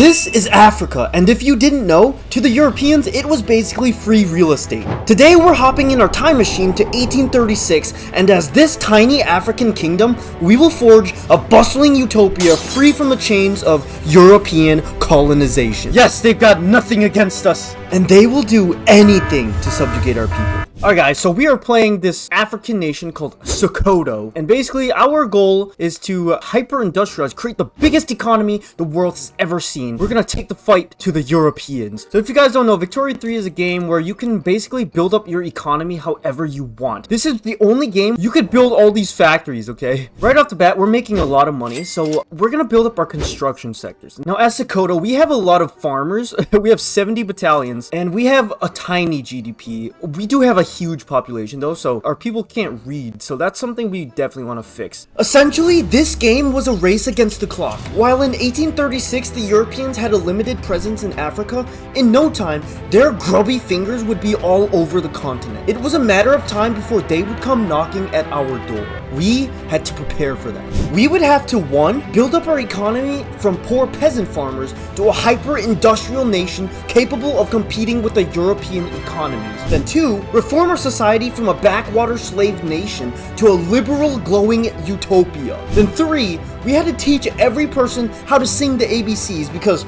This is Africa, and if you didn't know, to the Europeans it was basically free real estate. Today we're hopping in our time machine to 1836, and as this tiny African kingdom, we will forge a bustling utopia free from the chains of European colonization. Yes, they've got nothing against us, and they will do anything to subjugate our people. Alright guys, so we are playing this African nation called Sokoto, and basically our goal is to hyper-industrialize, create the biggest economy the world has ever seen. We're gonna take the fight to the Europeans. So if you guys don't know, Victoria 3 is a game where you can basically build up your economy however you want. This is the only game you could build all these factories, okay? Right off the bat, we're making a lot of money, so we're gonna build up our construction sectors. Now as Sokoto, we have a lot of farmers. We have 70 battalions, and we have a tiny GDP. We do have a huge population though, so our people can't read, so that's something we definitely want to fix. Essentially, this game was a race against the clock. While in 1836 the Europeans had a limited presence in Africa, in no time their grubby fingers would be all over the continent. It was a matter of time before they would come knocking at our door. We had to prepare for that. We would have to 1. Build up our economy from poor peasant farmers to a hyper-industrial nation capable of competing with the European economies. Then 2. Reform our society from a backwater slave nation to a liberal, glowing utopia. Then 3. We had to teach every person how to sing the ABCs because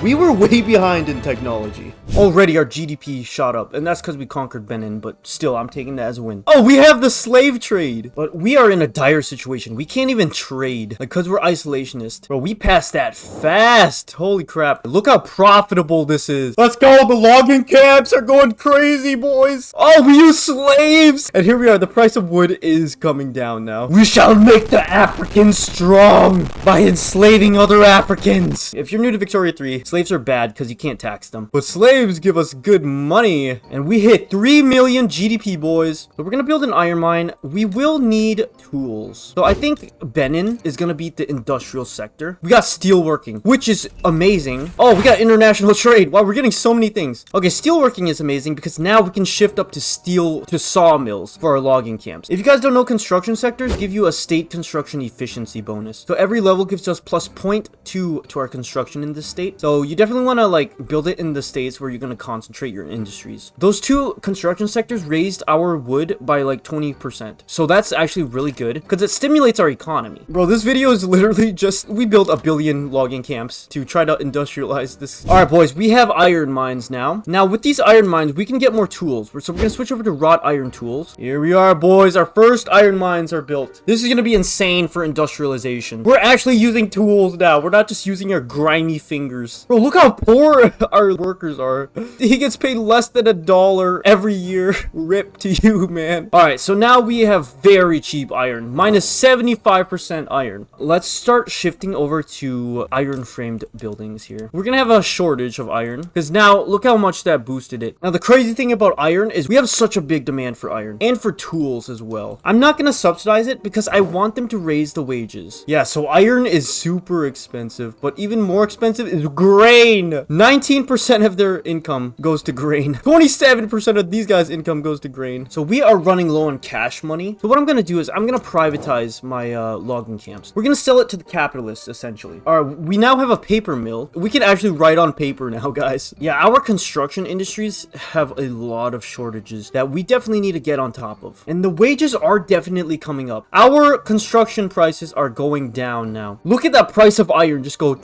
we were way behind in technology. Already our GDP shot up, and that's because we conquered Benin, but still, I'm taking that as a win. Oh, we have the slave trade! But we are in a dire situation. We can't even trade, like, because we're isolationist. Bro, we passed that fast! Holy crap. Look how profitable this is. Let's go! The logging camps are going crazy, boys! Oh, we use slaves! And here we are, the price of wood is coming down now. We shall make the Africans strong by enslaving other Africans! If you're new to Victoria 3, slaves are bad because you can't tax them. But slaves give us good money, and we hit 3 million GDP, boys. So we're gonna build an iron mine. We will need tools. So I think Benin is gonna be the industrial sector. We got steelworking, which is amazing. Oh, we got international trade. Wow, we're getting so many things. Okay, steelworking is amazing because now we can shift up to steel to sawmills for our logging camps. If you guys don't know, construction sectors give you a state construction efficiency bonus. So every level gives us plus 0.2 to our construction in this state. So you definitely want to like build it in the states where you're going to concentrate your industries. Those 2 construction sectors raised our wood by like 20%. So that's actually really good because it stimulates our economy. Bro, this video is literally just, we built a billion logging camps to try to industrialize this. All right, boys, we have iron mines now. Now with these iron mines, we can get more tools. So we're going to switch over to wrought iron tools. Here we are, boys. Our first iron mines are built. This is going to be insane for industrialization. We're actually using tools now. We're not just using our grimy fingers. Bro, look how poor our workers are. He gets paid less than $1 every year. Rip to you, man. All right, so now we have very cheap iron, minus 75% iron. Let's start shifting over to iron framed buildings here. We're gonna have a shortage of iron because now look how much that boosted it. Now the crazy thing about iron is we have such a big demand for iron and for tools as well. I'm not gonna subsidize it because I want them to raise the wages. Yeah, so iron is super expensive, but even more expensive is grain. 19% of their income goes to grain. 27% of these guys' income goes to grain. So we are running low on cash money. So what I'm gonna do is I'm gonna privatize my logging camps. We're gonna sell it to the capitalists, essentially. All right, we now have a paper mill. We can actually write on paper now, guys. Yeah, our construction industries have a lot of shortages that we definitely need to get on top of. And the wages are definitely coming up. Our construction prices are going down now. Look at that price of iron just go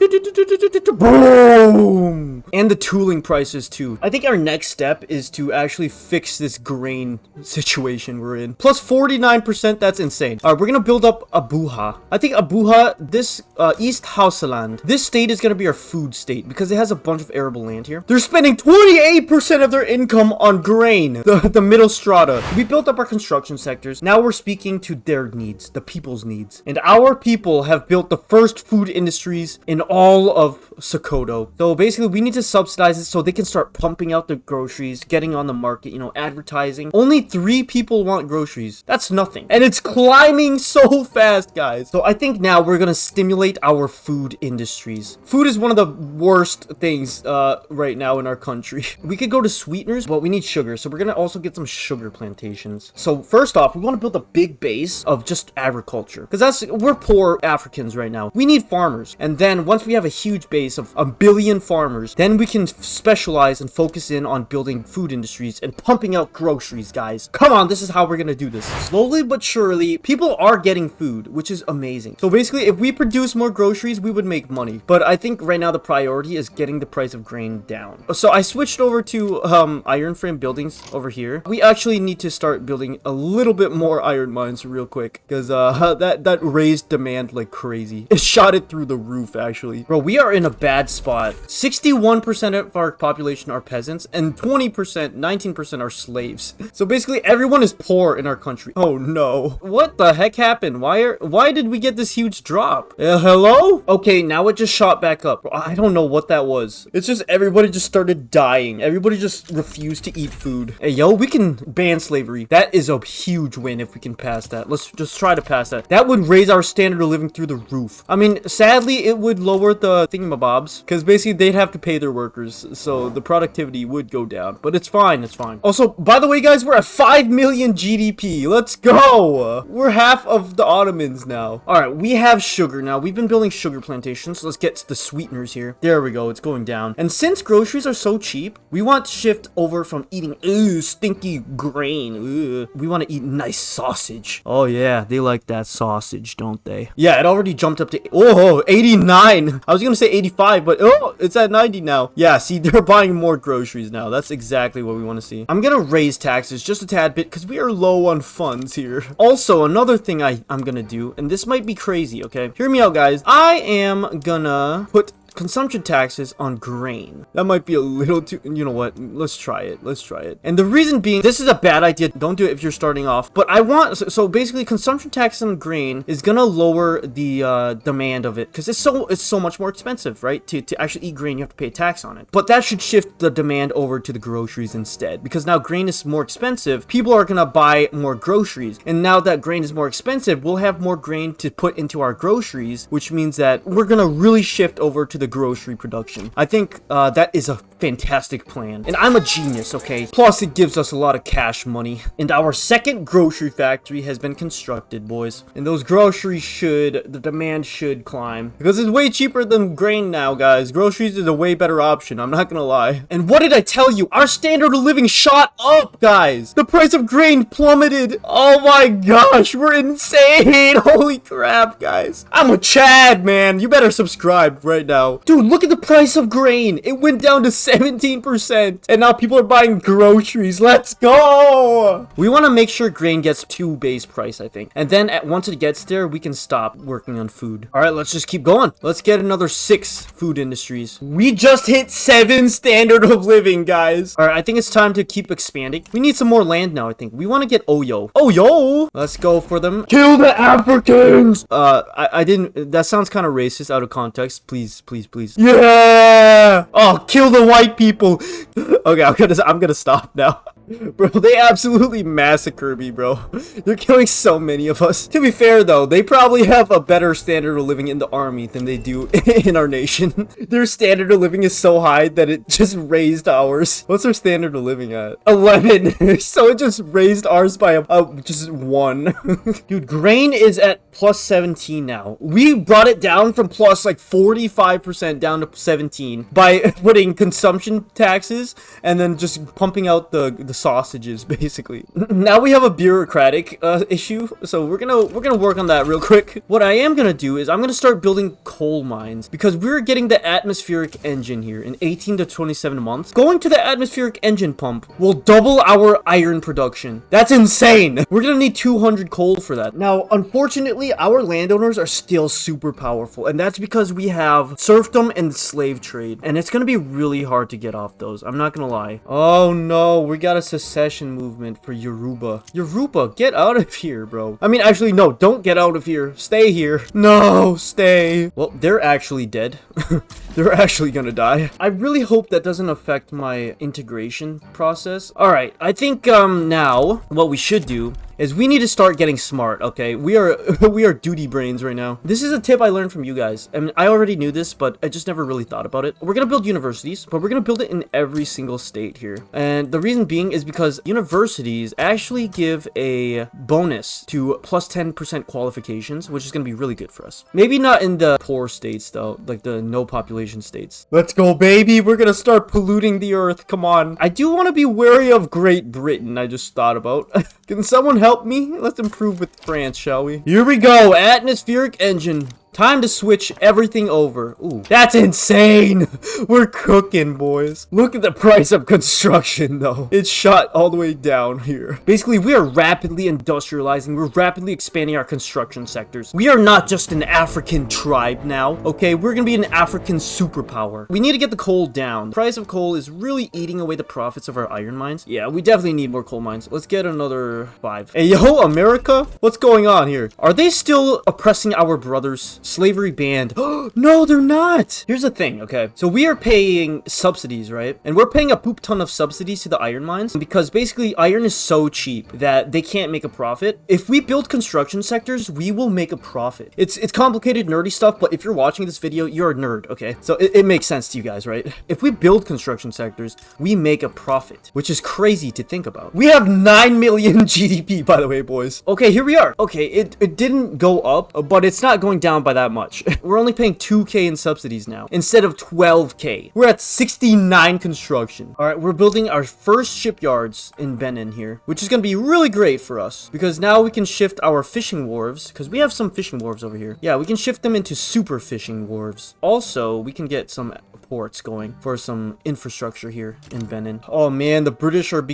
boom. And the tooling prices too. I think our next step is to actually fix this grain situation we're in. Plus 49%, that's insane. All right, we're gonna build up Abuja. I think Abuja, this East Hausaland, this state is gonna be our food state because it has a bunch of arable land here. They're spending 28% of their income on grain, the middle strata. We built up our construction sectors. Now we're speaking to their needs, the people's needs. And our people have built the first food industries in all of Sokoto. So basically, we need to subsidize it so they can start pumping out the groceries, getting on the market, you know, advertising. Only 3 people want groceries. That's nothing. And it's climbing so fast, guys. So I think now we're gonna stimulate our food industries. Food is one of the worst things right now in our country. We could go to sweeteners, but we need sugar. So we're gonna also get some sugar plantations. So first off, we want to build a big base of just agriculture because we're poor Africans right now. We need farmers. And then once we have a huge base of have a billion farmers, then we can specialize and focus in on building food industries and pumping out groceries, guys. Come on, this is how we're gonna do this. Slowly but surely, people are getting food, which is amazing. So basically, if we produce more groceries, we would make money. But I think right now the priority is getting the price of grain down. So I switched over to iron frame buildings over here. We actually need to start building a little bit more iron mines real quick, because that raised demand like crazy. It shot it through the roof, actually. Bro, we are in a bad spot. 61% of our population are peasants, and 20%, 19% are slaves. So basically, everyone is poor in our country. Oh no. What the heck happened? Why did we get this huge drop? Hello? Okay, now it just shot back up. I don't know what that was. It's just everybody just started dying. Everybody just refused to eat food. Hey, yo, we can ban slavery. That is a huge win if we can pass that. Let's just try to pass that. That would raise our standard of living through the roof. I mean, sadly, it would lower the thingamabobs, because basically they'd have to pay their workers, so the productivity would go down. But it's fine, it's fine. Also, by the way, guys, we're at 5 million GDP. Let's go. We're half of the Ottomans now. All right, we have sugar now. We've been building sugar plantations. Let's get the sweeteners here. There we go. It's going down. And since groceries are so cheap, we want to shift over from eating stinky grain. We want to eat nice sausage. Oh yeah, they like that sausage, don't they? Yeah, it already jumped up to 89. I was gonna say 85, but it's at 90 now. Yeah, see, they're buying more groceries now. That's exactly what we want to see. I'm gonna raise taxes just a tad bit because we are low on funds here. Also, another thing I'm gonna do, and this might be crazy, okay? Hear me out, guys. I am gonna put consumption taxes on grain. That might be a little too, you know what, let's try it. And the reason being, this is a bad idea. Don't do it if you're starting off, but I want, so basically consumption tax on grain is gonna lower the demand of it, because it's so much more expensive, right? To actually eat grain, you have to pay a tax on it. But that should shift the demand over to the groceries instead, because now grain is more expensive. People are gonna buy more groceries, and now that grain is more expensive, we'll have more grain to put into our groceries, which means that we're gonna really shift over to the grocery production. I think that is a fantastic plan, and I'm a genius, okay? Plus, it gives us a lot of cash money, and our second grocery factory has been constructed, boys. And those groceries the demand should climb, because it's way cheaper than grain now, guys. Groceries is a way better option, I'm not gonna lie. And what did I tell you? Our standard of living shot up, guys. The price of grain plummeted. Oh my gosh, we're insane. Holy crap, guys. I'm a Chad, man. You better subscribe right now. Dude, look at the price of grain. It went down to 17%, and now people are buying groceries. Let's go. We want to make sure grain gets to base price, I think, and then once it gets there, we can stop working on food. All right, let's just keep going. Let's get another 6 food industries. We just hit 7 standard of living, guys. All right, I think it's time to keep expanding. We need some more land now, I think. We want to get Oyo. Let's go for them. Kill the Africans. I didn't, that sounds kind of racist out of context. Please. Yeah. Oh, kill the white people. Okay, I'm gonna stop now. Bro, they absolutely massacre me, bro. They're killing so many of us. To be fair, though, they probably have a better standard of living in the army than they do in our nation. Their standard of living is so high that it just raised ours. What's our standard of living at? 11. So it just raised ours by just 1. Dude, grain is at plus 17 now. We brought it down from plus like 45% down to 17 by putting consumption taxes and then just pumping out the sausages, basically. Now we have a bureaucratic issue, so we're gonna work on that real quick. What I am gonna do is I'm gonna start building coal mines, because we're getting the atmospheric engine here in 18 to 27 months. Going to the atmospheric engine pump will double our iron production. That's insane. We're gonna need 200 coal for that. Now, unfortunately, our landowners are still super powerful, and that's because we have serfdom and slave trade, and it's gonna be really hard to get off those. I'm not gonna lie. Oh no, we got a secession movement for Yoruba. Yoruba, get out of here, bro. I mean, actually, no, don't get out of here. Stay here. No, stay. Well, they're actually dead. They're actually gonna die. I really hope that doesn't affect my integration process. All right, I think now what we should do is we need to start getting smart, okay? We are we are duty brains right now. This is a tip I learned from you guys. I mean, I already knew this, but I just never really thought about it. We're gonna build universities, but we're gonna build it in every single state here. And the reason being is because universities actually give a bonus to plus 10% qualifications, which is gonna be really good for us. Maybe not in the poor states though, like the no population states. Let's go, baby. We're gonna start polluting the earth. Come on. I do want to be wary of Great Britain. I just thought about. Can someone help me? Let's improve with France, shall we? Here we go. Atmospheric engine. Time to switch everything over. Ooh, that's insane. We're cooking, boys. Look at the price of construction, though. It's shot all the way down here. Basically, we are rapidly industrializing. We're rapidly expanding our construction sectors. We are not just an African tribe now, okay? We're gonna be an African superpower. We need to get the coal down. The price of coal is really eating away the profits of our iron mines. Yeah, we definitely need more coal mines. Let's get another 5. Hey, yo, America? What's going on here? Are they still oppressing our brothers? Slavery banned. No, they're not. Here's the thing, okay? So we are paying subsidies, right? And we're paying a poop ton of subsidies to the iron mines because basically iron is so cheap that they can't make a profit. If we build construction sectors, we will make a profit. It's complicated, nerdy stuff, but if you're watching this video, you're a nerd, okay? So it makes sense to you guys, right? If we build construction sectors, we make a profit, which is crazy to think about. We have 9 million GDP, by the way, boys. Okay, here we are. Okay, it didn't go up, but it's not going down by that much. We're only paying 2k in subsidies now instead of 12k. We're at 69 construction. All right, we're building our first shipyards in Benin here, which is going to be really great for us because now we can shift our fishing wharves because we have some fishing wharves over here. Yeah, we can shift them into super fishing wharves. Also, we can get some ports going for some infrastructure here in Benin. Oh man, the British are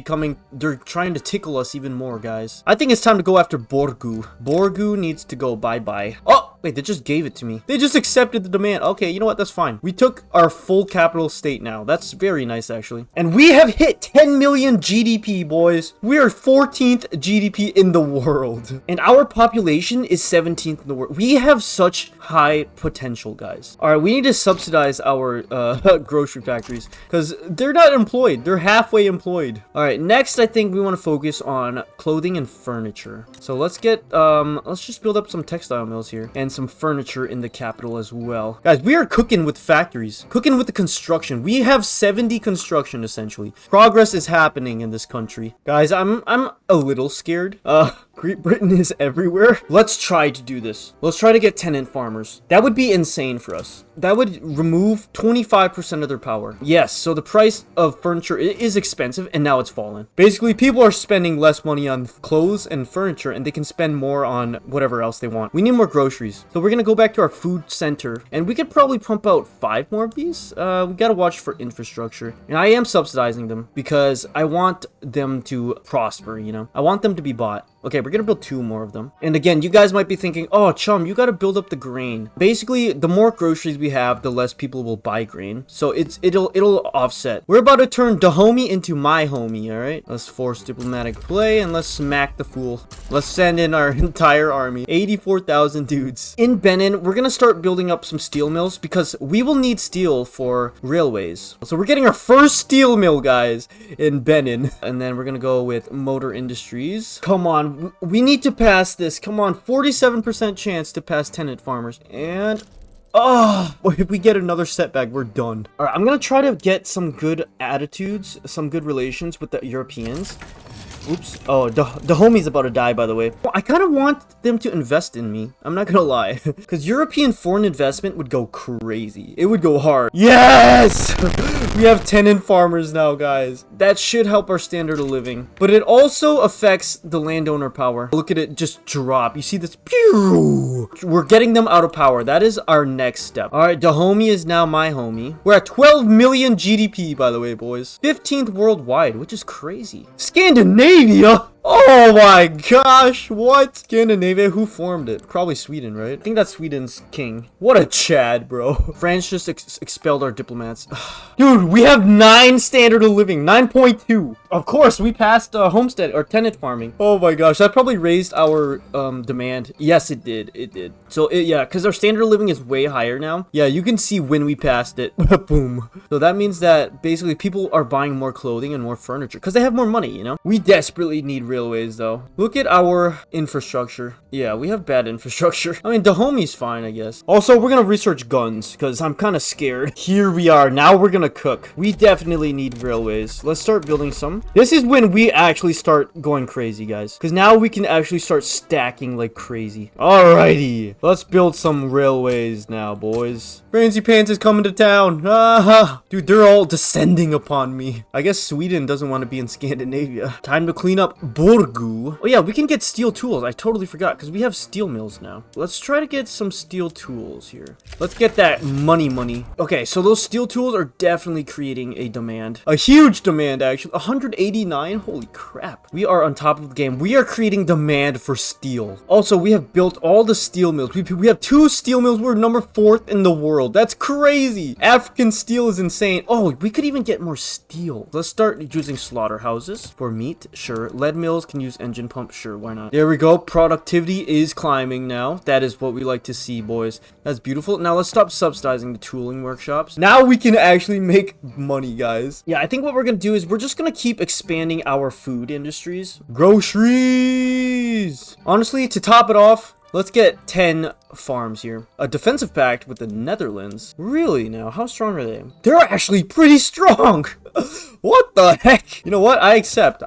they're trying to tickle us even more, guys. I think it's time to go after Borgu. Borgu needs to go bye-bye. Oh, wait, they just gave it to me. They just accepted the demand. Okay, you know what? That's fine. We took our full capital state now. That's very nice, actually. And we have hit 10 million GDP, boys. We are 14th GDP in the world. And our population is 17th in the world. We have such high potential, guys. All right, we need to subsidize our grocery factories because they're not employed. They're halfway employed. All right, next, I think we want to focus on clothing and furniture. So let's get, let's just build up some textile mills here and some furniture in the capital as well. Guys, we are cooking with factories, cooking with the construction. We have 70 construction, essentially. Progress is happening in this country. Guys, I'm a little scared. Great Britain is everywhere. Let's try to do this. Let's try to get tenant farmers. That would be insane for us. That would remove 25% of their power. Yes, so the price of furniture is expensive and now it's fallen. Basically, people are spending less money on clothes and furniture and they can spend more on whatever else they want. We need more groceries. So we're gonna go back to our food center and we could probably pump out 5 more of these. We gotta watch for infrastructure. And I am subsidizing them because I want them to prosper, you know? I want them to be bought. Okay, we're gonna build 2 more of them. And again, you guys might be thinking, oh, Chum, you gotta build up the grain. Basically, the more groceries we have, the less people will buy grain. So it'll offset. We're about to turn the homie into my homie, all right? Let's force diplomatic play and let's smack the fool. Let's send in our entire army. 84,000 dudes. In Benin, we're gonna start building up some steel mills because we will need steel for railways. So we're getting our first steel mill, guys, in Benin. And then we're gonna go with motor industries. Come on. We need to pass this. Come on, 47% chance to pass tenant farmers. And oh, if we get another setback, we're done. All right, I'm gonna try to get some good attitudes, some good relations with the Europeans. Oops. Oh, the homie's about to die, by the way. I kind of want them to invest in me. I'm not gonna lie. Because European foreign investment would go crazy. It would go hard. Yes! We have tenant farmers now, guys. That should help our standard of living. But it also affects the landowner power. Look at it just drop. You see this? Pew! We're getting them out of power. That is our next step. All right, the homie is now my homie. We're at 12 million GDP, by the way, boys. 15th worldwide, which is crazy. Scandinavia! Oh my gosh, what? Scandinavia, who formed it? Probably Sweden, right? I think that's Sweden's king. What a Chad, bro. France just expelled our diplomats. Dude, we have 9 standard of living, 9.2. Of course, we passed homestead or tenant farming. Oh my gosh, that probably raised our demand. Yes, it did. It did. So yeah, because our standard of living is way higher now. Yeah, you can see when we passed it. Boom. So that means that basically people are buying more clothing and more furniture because they have more money, you know? We desperately need railways, though. Look at our infrastructure. Yeah, we have bad infrastructure. I mean, Dahome's fine, I guess. Also, we're gonna research guns, because I'm kind of scared. Here we are. Now we're gonna cook. We definitely need railways. Let's start building some. This is when we actually start going crazy, guys. Because now we can actually start stacking like crazy. Alrighty. Let's build some railways now, boys. Fancy Pants is coming to town. Ah, dude, they're all descending upon me. I guess Sweden doesn't want to be in Scandinavia. Time to clean up Borgu. Oh yeah, we can get steel tools. I totally forgot because we have steel mills now. Let's try to get some steel tools here. Let's get that money. Okay, so those steel tools are definitely creating a demand. A huge demand, actually. 189? Holy crap. We are on top of the game. We are creating demand for steel. Also, we have built all the steel mills. We have 2 steel mills. We're number 4th in the world. That's crazy. African steel is insane. Oh, we could even get more steel. Let's start using slaughterhouses for meat. Sure. Lead mills can use engine pumps. Sure, why not? There we go. Productivity is climbing now. That is what we like to see, boys. That's beautiful. Now let's stop subsidizing the tooling workshops. Now we can actually make money, guys. Yeah, I think what we're gonna do is we're just gonna keep expanding our food industries. Groceries! Honestly, to top it off, let's get 10 farms here. A defensive pact with the Netherlands. Really now? How strong are they? They're actually pretty strong! What the heck? You know what? I accept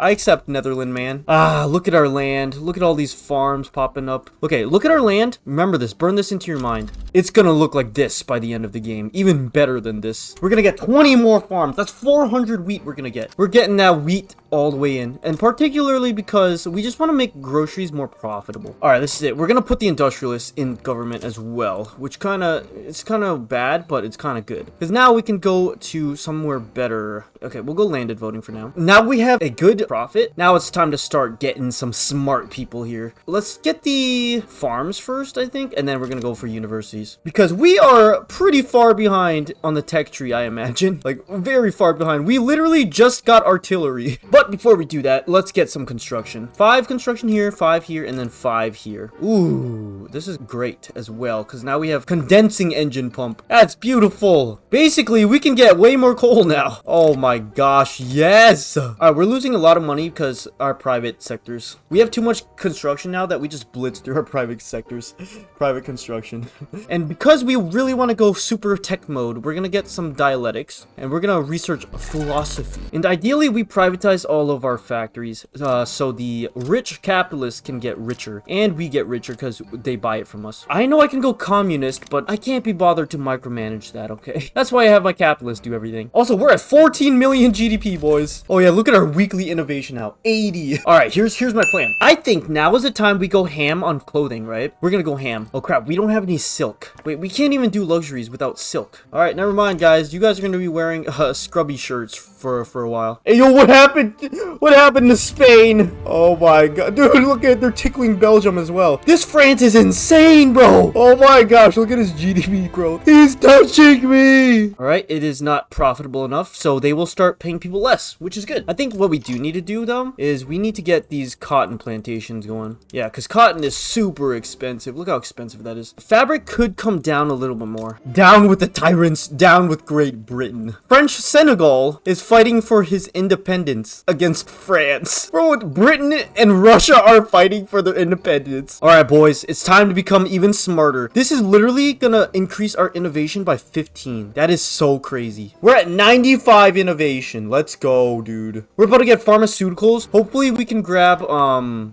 Netherland, man. Ah, look at our land. Look at all these farms popping up. Okay, look at our land. Remember this. Burn this into your mind. It's gonna look like this by the end of the game. Even better than this. We're gonna get 20 more farms. That's 400 wheat we're gonna get. We're getting that wheat all the way in. And particularly because we just want to make groceries more profitable. Alright, this is it. We're gonna put the industrialists in government as well. Which it's kind of bad, but it's kind of good. Because now we can go to somewhere better. Okay, we'll go landed voting for now. Now we have a good profit. Now it's time to start getting some smart people here. Let's get the farms first, I think, and then we're gonna go for universities. Because we are pretty far behind on the tech tree, I imagine. Like, very far behind. We literally just got artillery. But before we do that, let's get some construction. 5 construction here, 5 here, and then 5 here. Ooh, this is great as well, because now we have condensing engine pump. That's beautiful. Basically, we can get way more coal now. Oh my gosh, yes! Alright, we're losing a lot of money because our private sectors. We have too much construction now that we just blitz through our private sectors. Private construction. And because we really want to go super tech mode, we're gonna get some dialectics, and we're gonna research philosophy. And ideally, we privatize all of our factories, so the rich capitalists can get richer, and we get richer because they buy it from us. I know I can go communist, but I can't be bothered to micromanage that, okay? That's why I have my capitalists do everything. Also, we're at 14 million GDP, boys. Oh yeah, look at our weekly innovation now. 80. Alright, here's my plan. I think now is the time we go ham on clothing, right? We're gonna go ham. Oh crap, we don't have any silk. Wait, we can't even do luxuries without silk. Alright, never mind, guys. You guys are gonna be wearing scrubby shirts for a while. Hey, yo, what happened? What happened to Spain? Oh my god. Dude, look at it. They're tickling Belgium as well. This France is insane, bro. Oh my gosh, look at his GDP growth. He's touching me. Alright, it is not profitable enough, so they will start paying people less, which is good. I think what we do need to do, though, is we need to get these cotton plantations going. Yeah, because cotton is super expensive. Look how expensive that is. Fabric could come down a little bit more. Down with the tyrants. Down with Great Britain. French Senegal is fighting for his independence against France. Bro, Britain and Russia are fighting for their independence. Alright, boys, it's time to become even smarter. This is literally gonna increase our innovation by 15. That is so crazy. We're at 95 innovation. Let's go, dude. We're about to get pharmaceuticals. Hopefully we can grab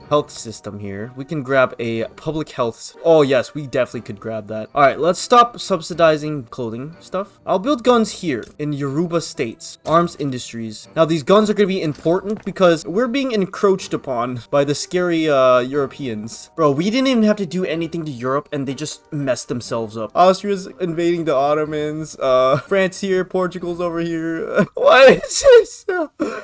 health system here. We can grab a public health. Oh yes, we definitely could grab that. Alright, let's stop subsidizing clothing stuff. I'll build guns here in Yoruba states. Arms industries. Now these guns are going to be important because we're being encroached upon by the scary Europeans. Bro, we didn't even have to do anything to Europe and they just messed themselves up. Austria's invading the Ottomans. France here, Portugal's over here. What is this?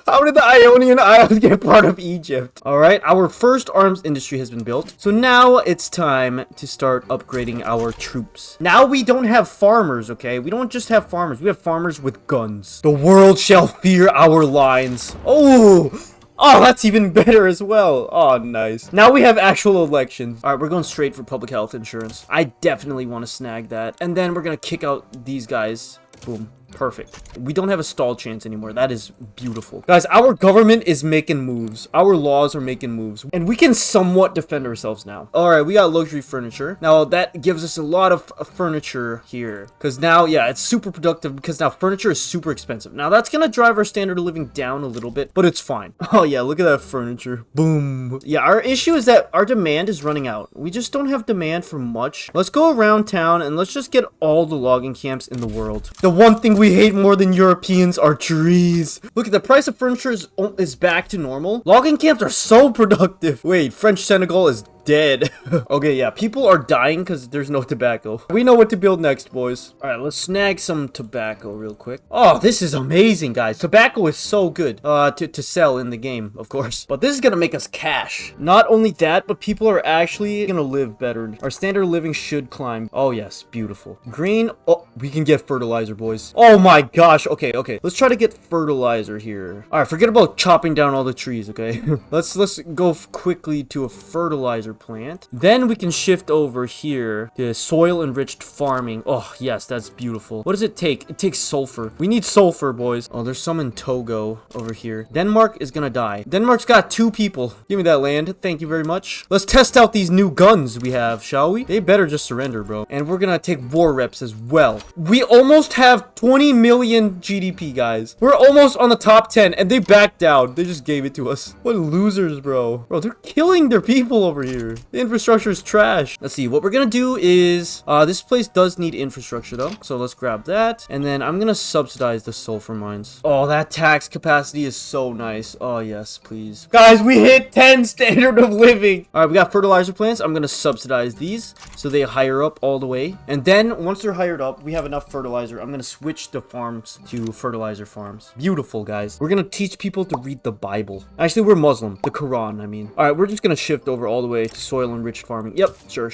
How did the Ionian Islands get part of Egypt? Alright, our first arms industry has been built. So now it's time to start upgrading our troops. Now we don't have farmers, okay? We don't just have farmers. We have farmers with guns. The world shall fear our lines. Oh, that's even better as well. Oh, nice. Now we have actual elections. All right, we're going straight for public health insurance. I definitely want to snag that. And then we're going to kick out these guys. Boom. Perfect. We don't have a stall chance anymore. That is beautiful. Guys, our government is making moves. Our laws are making moves. And we can somewhat defend ourselves now. Alright, we got luxury furniture. Now, that gives us a lot of furniture here. Because now, yeah, it's super productive because now furniture is super expensive. Now, that's going to drive our standard of living down a little bit, but it's fine. Oh, yeah, look at that furniture. Boom. Yeah, our issue is that our demand is running out. We just don't have demand for much. Let's go around town and let's just get all the logging camps in the world. The one thing we hate more than Europeans are trees. Look at the price of furniture is back to normal. Logging camps are so productive. Wait, French Senegal is dead. Okay, yeah, people are dying because there's no tobacco. We know what to build next, boys. All right, let's snag some tobacco real quick. Oh, this is amazing, guys. Tobacco is so good to sell in the game, of course. But this is gonna make us cash. Not only that, but people are actually gonna live better. Our standard of living should climb. Oh, yes, beautiful. Green. Oh, we can get fertilizer, boys. Oh my gosh. Okay, okay. Let's try to get fertilizer here. All right, forget about chopping down all the trees, okay? let's go quickly to a fertilizer plant. Then we can shift over here to soil enriched farming. Oh, yes, that's beautiful. What does it take? It takes sulfur. We need sulfur, boys. Oh, there's some in Togo over here. Denmark is gonna die. Denmark's got 2 people. Give me that land. Thank you very much. Let's test out these new guns we have, shall we? They better just surrender, bro. And we're gonna take war reps as well. We almost have 20 million GDP, guys. We're almost on the top 10 and they backed down. They just gave it to us. What losers, bro. Bro, they're killing their people over here. The infrastructure is trash. Let's see. What we're gonna do is this place does need infrastructure though, so let's grab that, and then I'm gonna subsidize the sulfur mines. Oh, that tax capacity is so nice. Oh yes, please, guys, we hit 10 standard of living. All right, we got fertilizer plants. I'm gonna subsidize these so they hire up all the way, and then once they're hired up, we have enough fertilizer. I'm gonna switch the farms to fertilizer farms. Beautiful, guys. We're gonna teach people to read the Bible. Actually, we're Muslim. The Quran, I mean. All right, we're just gonna shift over all the way to soil enriched farming. Yep, sure.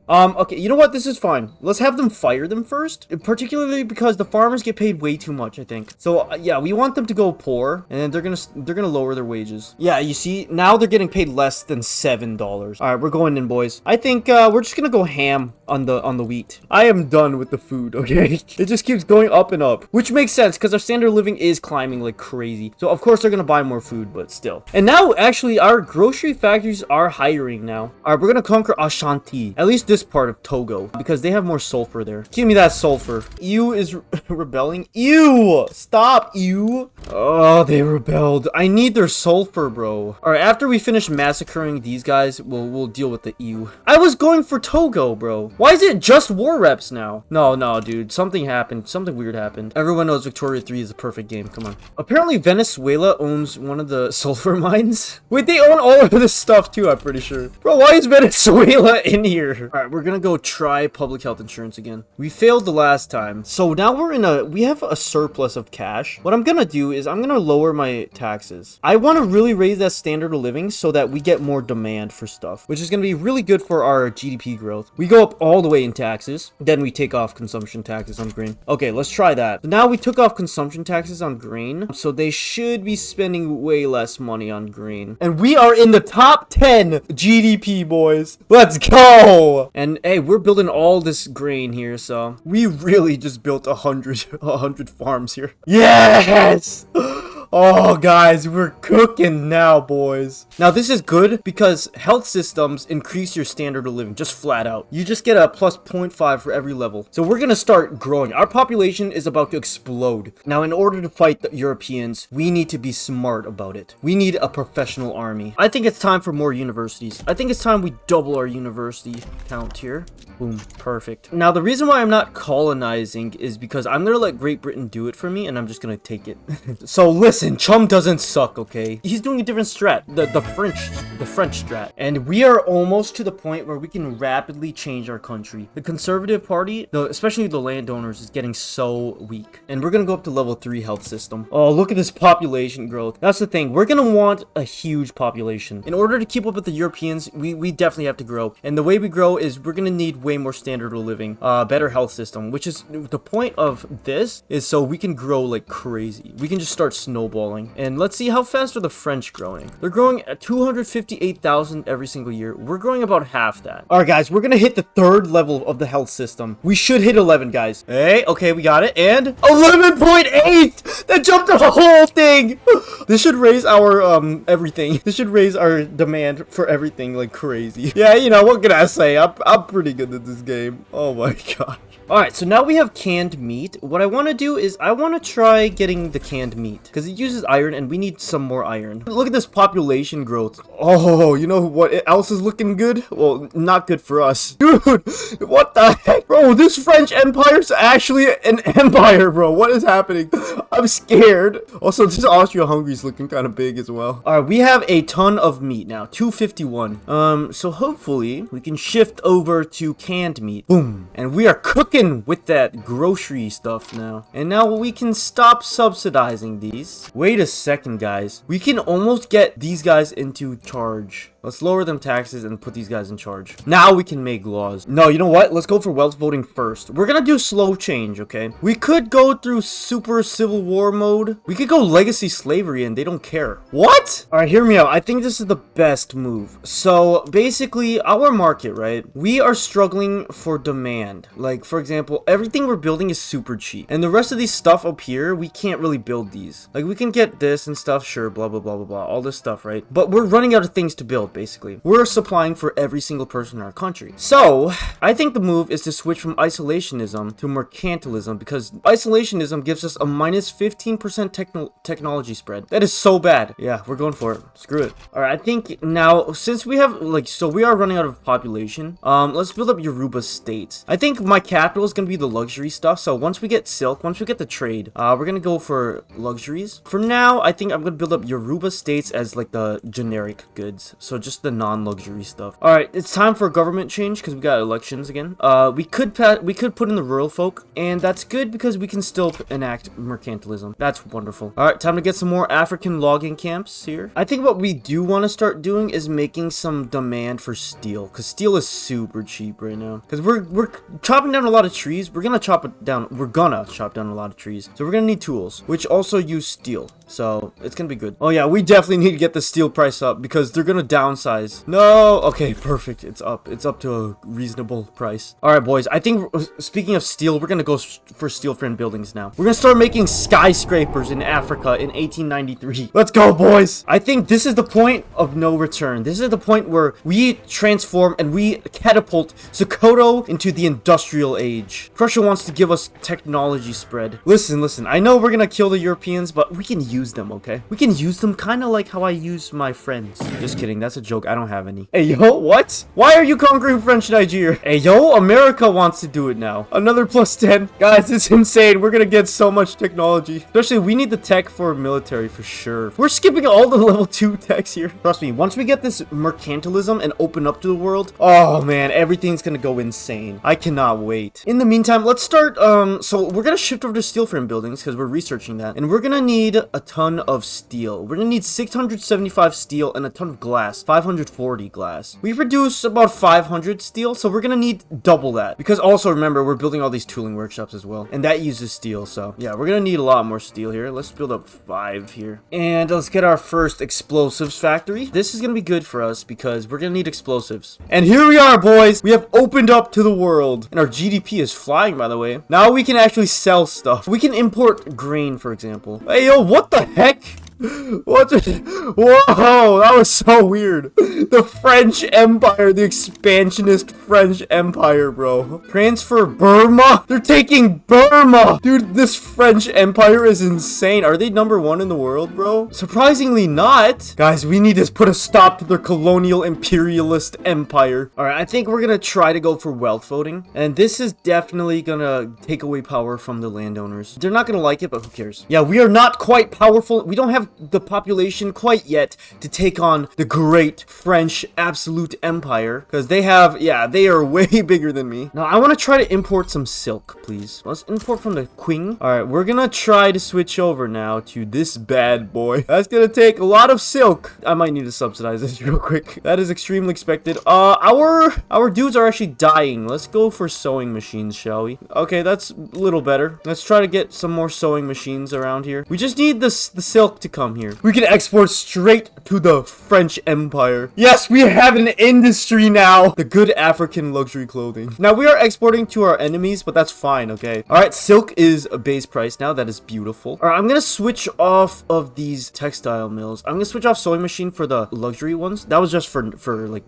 Okay, you know what? This is fine. Let's have them fire them first, particularly because the farmers get paid way too much, I think. So yeah, we want them to go poor, and then they're gonna lower their wages. Yeah, you see, now they're getting paid less than $7. All right, we're going in, boys. I think we're just gonna go ham on the wheat. I am done with the food. Okay, it just keeps going up and up, which makes sense because our standard of living is climbing like crazy. So of course they're gonna buy more food, but still. And now actually our grocery factories are hiring now. All right, we're gonna conquer Ashanti, at least this part of Togo, because they have more sulfur there. Give me that sulfur. EU is rebelling. EU, stop, EU. Oh, they rebelled. I need their sulfur, bro. All right, after we finish massacring these guys, we'll deal with the EU. I was going for Togo, bro. Why is it just war reps now? No, dude. Something happened. Something weird happened. Everyone knows Victoria 3 is a perfect game. Come on. Apparently, Venezuela owns one of the sulfur mines. Wait, they own all of this stuff too, I'm pretty sure. Bro, why is Venezuela in here? All right, we're gonna go try public health insurance again. We failed the last time. So now we have a surplus of cash. What I'm gonna do is I'm gonna lower my taxes. I want to really raise that standard of living so that we get more demand for stuff, which is gonna be really good for our GDP growth. We go up all the way in taxes, then we take off consumption taxes on grain. Okay, let's try that. So now we took off consumption taxes on grain, so they should be spending way less money on grain. And we are in the top 10 GDP, boys. Let's go. And hey, we're building all this grain here, so we really just built 100 farms here. Yes. Oh, guys, we're cooking now, boys. Now, this is good because health systems increase your standard of living just flat out. You just get a plus 0.5 for every level. So we're going to start growing. Our population is about to explode. Now, in order to fight the Europeans, we need to be smart about it. We need a professional army. I think it's time for more universities. I think it's time we double our university count here. Boom. Perfect. Now, the reason why I'm not colonizing is because I'm going to let Great Britain do it for me, and I'm just going to take it. So, listen, Chummp doesn't suck, okay? He's doing a different strat. The French strat. And we are almost to the point where we can rapidly change our country. The Conservative Party, especially the landowners, is getting so weak. And we're going to go up to level 3 health system. Oh, look at this population growth. That's the thing. We're going to want a huge population. In order to keep up with the Europeans, we definitely have to grow. And the way we grow is we're going to need way more standard of living, better health system, which is the point of this is so we can grow like crazy. We can just start snowballing snowballing. And let's see, how fast are the French growing? They're growing at 258,000 every single year. We're growing about half that. All right, guys, we're gonna hit the 3rd level of the health system. We should hit 11, guys. Hey, okay, we got it. And 11.8! That jumped the whole thing! This should raise our, everything. This should raise our demand for everything like crazy. Yeah, you know, what can I say? I'm pretty good at this game. Oh my god. Alright, so now we have canned meat. What I want to do is I want to try getting the canned meat because it uses iron and we need some more iron. Look at this population growth. Oh, you know what else is looking good? Well, not good for us. Dude, what the heck? Bro, this French Empire's actually an empire, bro. What is happening? I'm scared. Also, this Austria-Hungary's looking kind of big as well. Alright, we have a ton of meat now. 251. So hopefully we can shift over to canned meat. Boom. And we are cooking with that grocery stuff now. And now we can stop subsidizing these. Wait a second, guys. We can almost get these guys into charge. Let's lower them taxes and put these guys in charge. Now we can make laws. No, you know what? Let's go for wealth voting first. We're gonna do slow change, okay? We could go through super civil war mode. We could go legacy slavery and they don't care. What? All right, hear me out. I think this is the best move. So basically, our market, right? We are struggling for demand. Like, for example, everything we're building is super cheap. And the rest of these stuff up here, we can't really build these. Like, we can get this and stuff, sure, blah, blah, blah, blah, blah. All this stuff, right? But we're running out of things to build. Basically, we're supplying for every single person in our country. So I think the move is to switch from isolationism to mercantilism, because isolationism gives us a minus 15% technology spread. That is so bad. Yeah, we're going for it. Screw it. All right, I think now, since we have so we are running out of population, let's build up Yoruba states. I think my capital is going to be the luxury stuff. So once we get silk, once we get the trade, we're going to go for luxuries. For now, I think I'm going to build up Yoruba states as like the generic goods. So just the non-luxury stuff. All right, it's time for a government change because we got elections again. We could put in the rural folk, and that's good because we can still enact mercantilism. That's wonderful. All right, time to get some more African logging camps here. I think what we do want to start doing is making some demand for steel, because steel is super cheap right now. Because we're chopping down a lot of trees. We're gonna chop down a lot of trees. So we're gonna need tools, which also use steel. So it's gonna be good. Oh yeah, we definitely need to get the steel price up because they're gonna downsize. No, okay, perfect. It's up to a reasonable price. All right, boys, I think speaking of steel, we're gonna go for steel frame buildings now. We're gonna start making skyscrapers in Africa in 1893. Let's go, boys. I think this is the point of no return. This is the point where we transform and we catapult Sokoto into the industrial age. Prussia wants to give us technology spread. Listen, I know we're gonna kill the Europeans, but we can use them, okay? We can use them kind of like how I use my friends. Just kidding, that's a joke. I don't have any. Hey, yo, what? Why are you conquering French Nigeria? Hey, yo, America wants to do it now. Another +10. Guys, it's insane. We're gonna get so much technology. Especially, we need the tech for military for sure. We're skipping all the level 2 techs here. Trust me, once we get this mercantilism and open up to the world, oh man, everything's gonna go insane. I cannot wait. In the meantime, let's start, so we're gonna shift over to steel frame buildings because we're researching that. And we're gonna need a ton of steel. We're gonna need 675 steel and a ton of glass. 540 glass. We produce about 500 steel, so we're gonna need double that. Because also remember, we're building all these tooling workshops as well. And that uses steel, so yeah, we're gonna need a lot more steel here. Let's build up 5 here. And let's get our first explosives factory. This is gonna be good for us because we're gonna need explosives. And here we are, boys. We have opened up to the world. And our GDP is flying, by the way. Now we can actually sell stuff. We can import grain, for example. Hey, yo, what the heck? What? Whoa, that was so weird. The French Empire, the expansionist French Empire, bro. Transfer Burma? They're taking Burma. Dude, this French Empire is insane. Are they #1 in the world, bro? Surprisingly not. Guys, we need to put a stop to their colonial imperialist empire. All right, I think we're gonna try to go for wealth voting. And this is definitely gonna take away power from the landowners. They're not gonna like it, but who cares? Yeah, we are not quite powerful. We don't have have the population quite yet to take on the great French absolute empire, because they have, yeah, they are way bigger than me. Now, I want to try to import some silk, please. Let's import from the Queen. All right, we're gonna try to switch over now to this bad boy. That's gonna take a lot of silk. I might need to subsidize this real quick. That is extremely expected. Our dudes are actually dying. Let's go for sewing machines, shall we? Okay, that's a little better. Let's try to get some more sewing machines around here. We just need the silk to come here. We can export straight to the French Empire. Yes, we have an industry now. The good African luxury clothing. Now, we are exporting to our enemies, but that's fine, okay? All right, silk is a base price now. That is beautiful. All right, I'm gonna switch off of these textile mills. I'm gonna switch off sewing machine for the luxury ones. That was just for like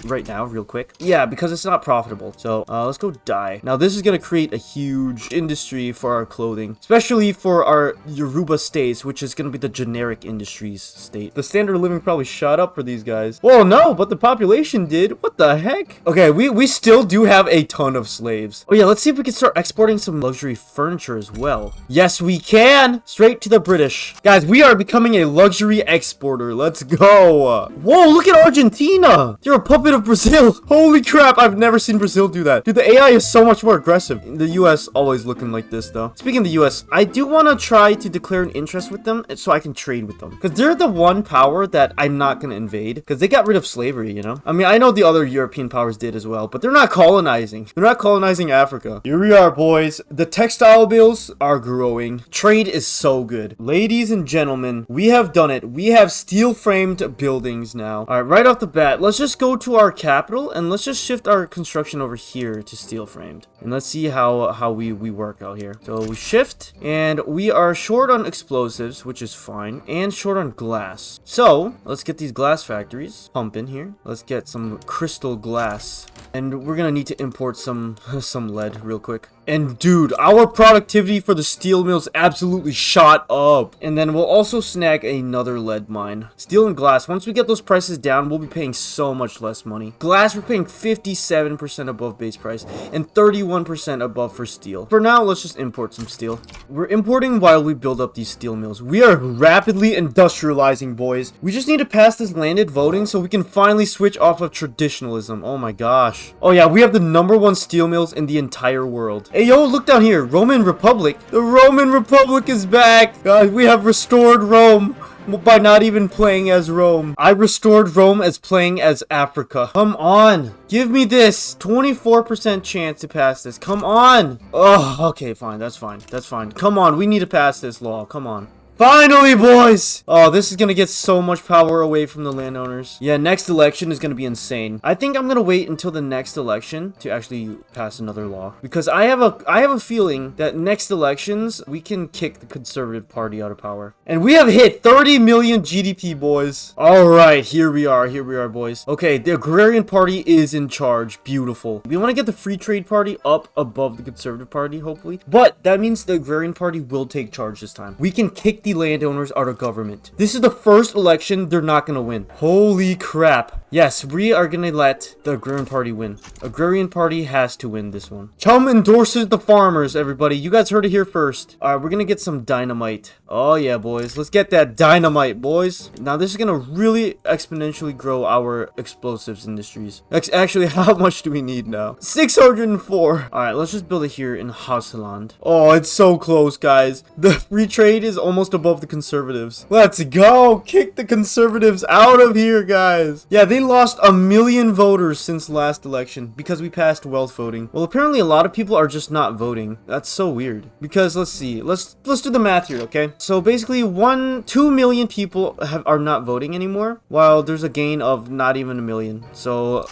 right now, real quick. Yeah, because it's not profitable. So let's go dye. Now, this is gonna create a huge industry for our clothing, especially for our Yoruba states, which is gonna be the generic industries state. The standard of living probably shot up for these guys. Well, no, but the population did. What the heck? Okay, we still do have a ton of slaves. Oh yeah, let's see if we can start exporting some luxury furniture as well. Yes, we can. Straight to the British. Guys, we are becoming a luxury exporter. Let's go. Whoa, look at Argentina. They're a puppet of Brazil. Holy crap, I've never seen Brazil do that. Dude, the AI is so much more aggressive. The US always looking like this, though. Speaking of the US, I do want to try to declare an interest with them so I can trade with them. Because they're the one power that I'm not going to invade. Because they got rid of slavery, you know? I mean, I know the other European powers did as well, but they're not colonizing. They're not colonizing Africa. Here we are, boys. The textile bills are growing. Trade is so good. Ladies and gentlemen, we have done it. We have steel-framed buildings now. All right, right off the bat, let's just go to our capital and let's just shift our construction over here to steel-framed. And let's see how we work out here. So we shift, and we are short on explosives, which is fine, and short on glass. So let's get these glass factories pumping here. Let's get some crystal glass, and we're gonna need to import some lead real quick. And dude, our productivity for the steel mills absolutely shot up. And then we'll also snag another lead mine. Steel and glass, once we get those prices down, we'll be paying so much less money. Glass, we're paying 57% above base price and 31% above for steel. For now, let's just import some steel. We're importing while we build up these steel mills. We are rapidly industrializing, boys. We just need to pass this landed voting so we can finally switch off of traditionalism. Oh my gosh. Oh yeah, we have the #1 steel mills in the entire world. Hey, yo, look down here. Roman Republic. The Roman Republic is back. Guys, we have restored Rome by not even playing as Rome. I restored Rome as playing as Africa. Come on. Give me this. 24% chance to pass this. Come on. Oh, okay, fine. That's fine. That's fine. Come on. We need to pass this law. Come on. Finally, boys! Oh, this is gonna get so much power away from the landowners. Yeah, next election is gonna be insane. I think I'm gonna wait until the next election to actually pass another law. Because I have a feeling that next elections, we can kick the Conservative Party out of power. And we have hit 30 million GDP, boys. Alright, here we are, boys. Okay, the Agrarian Party is in charge. Beautiful. We want to get the Free Trade Party up above the Conservative Party, hopefully. But that means the Agrarian Party will take charge this time. We can kick the landowners out of government. This is the first election they're not gonna win. Holy crap. Yes, we are gonna let the Agrarian Party win. Agrarian Party has to win this one. Chummp endorses the farmers, everybody. You guys heard it here first. Alright, we're gonna get some dynamite. Oh yeah, boys. Let's get that dynamite, boys. Now, this is gonna really exponentially grow our explosives industries. Actually, how much do we need now? 604. Alright, let's just build it here in Hausland. Oh, it's so close, guys. The free trade is almost above the conservatives. Let's go. Kick the conservatives out of here, guys. Yeah, they lost 1 million voters since last election because we passed wealth voting. Well, apparently a lot of people are just not voting. That's so weird. Because let's see. Let's do the math here, okay? So basically 2 million people are not voting anymore, while there's a gain of not even 1 million. So